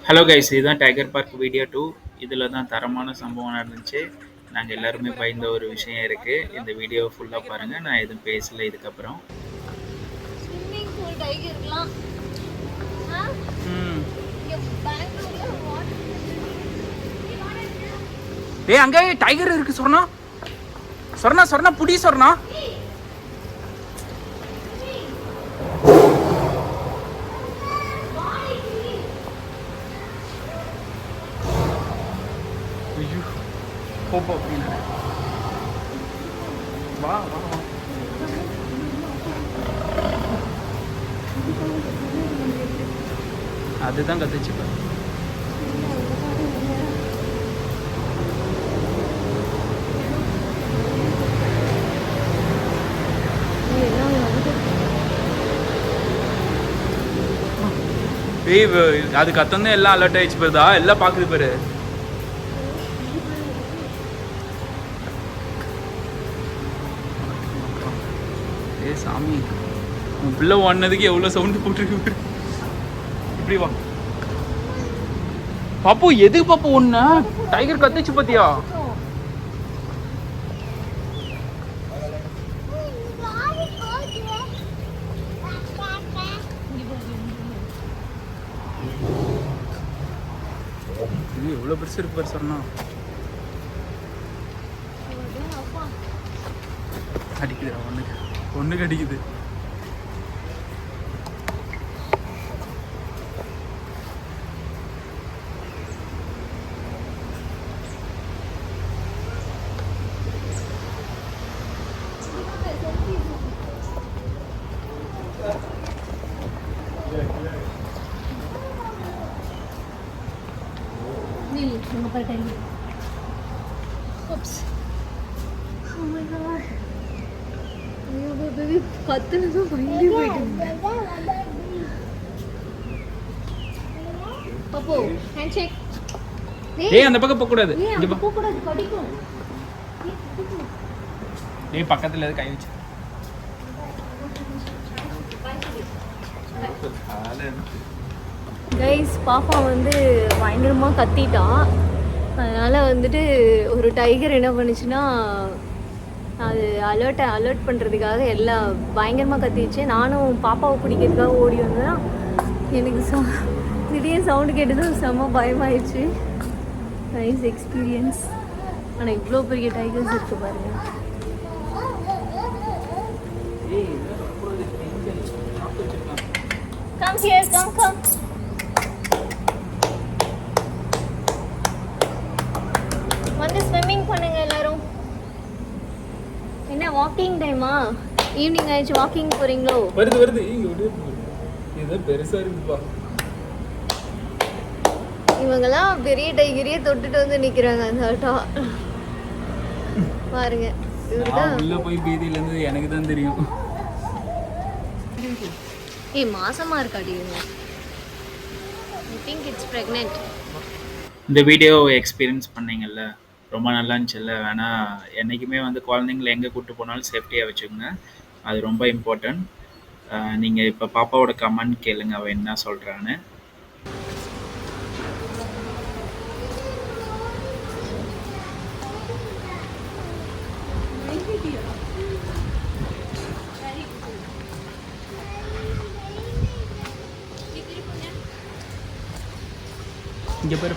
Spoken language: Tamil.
ஹலோ கைஸ், இதுதான் டைகர் பார்க் வீடியோ 2. இதில் தான் தரமான சம்பவம் நடந்துச்சு. நாங்கள் எல்லாருமே பயந்த ஒரு விஷயம் இருக்குது. இந்த வீடியோ ஃபுல்லாக பாருங்கள். நான் எதுவும் பேசலை இதுக்கப்புறம். ஸ்விம்மிங் பூல் டைகர்லாம் டேய் அங்கே டைகர் இருக்கு. சொர்ணா சொர்ணா சொர்ணா புடி சொர்ணா. ஐயோ போ வா வா வா. அதுதான் கத்துச்சு பாரு. அது கத்தந்து எல்லாம் அலர்ட் ஆயிடுச்சு பாருதா, எல்லாம் பாக்குது பாரு. ஏ சாமி, உன் பிள்ளை ஓடினதுக்கு எவ்வளோ சவுண்டு போட்டுருக்கு. இப்படி வா பாப்பு. எதுக்கு பாப்பு ஒன்று டைகர் கத்துச்சு பாத்தியா? இது எவ்வளோ பெருசு இருக்கு பாரு சொன்னா. அடிக்குது ஒண்ணுக்கு அடிக்குது. ஏய் அந்த பக்கம் போக கூடாது. இங்க போ கூடாது, கடிக்கும். டேய் பக்கத்துல கை வச்சு. கைஸ், பாப்பா வந்து பயங்கரமாக கத்திட்டான். அதனால் வந்துட்டு ஒரு டைகர் என்ன பண்ணுச்சுன்னா, அது அலர்ட் பண்ணுறதுக்காக எல்லாம் பயங்கரமாக கத்திடுச்சு. நானும் பாப்பாவை பிடிக்கிறதுக்காக ஓடி வந்தேன்னா எனக்கு திடீர்னு சவுண்டு கேட்டதும் செம்ம பயமாயிடுச்சு. Nice experience. ஆனால் இவ்வளோ பெரிய டைகர்ஸ் இருக்கு பாருங்க. Come here, come. வந்து ஸ்விம்மிங் பண்ணுங்க எல்லாரும். என்ன வாக்கிங் டைமா? ஈவினிங் ஆயிடுச்சு, வாக்கிங் போறீங்களோ? வருது இது பெருசா இருக்குப்பா. இவங்கெல்லாம் பெரிய டைகரையே தொட்டுட்டு வந்து நிக்கிறாங்க அந்த ஆட்டோ பாருங்க. இவர்தான் உள்ள போய் பீதியில இருந்து எனக்கு தான் தெரியும். மாசமா இருக்காடி இவங்க. I think it's pregnant. இந்த வீடியோ எக்ஸ்பீரியன்ஸ் பண்ணீங்கல்ல, ரொம்ப நல்லா இருந்துச்சுல்ல. வேணால் என்றைக்குமே வந்து குழந்தைங்கள எங்கே கூப்பிட்டு போனாலும் சேஃப்டியாக வச்சுக்கோங்க. அது ரொம்ப இம்பார்ட்டன்ட். நீங்கள் இப்போ பாப்பாவோட கமெண்ட் கேளுங்க, அவள் என்ன சொல்கிறான்னு. இங்கே பாரு.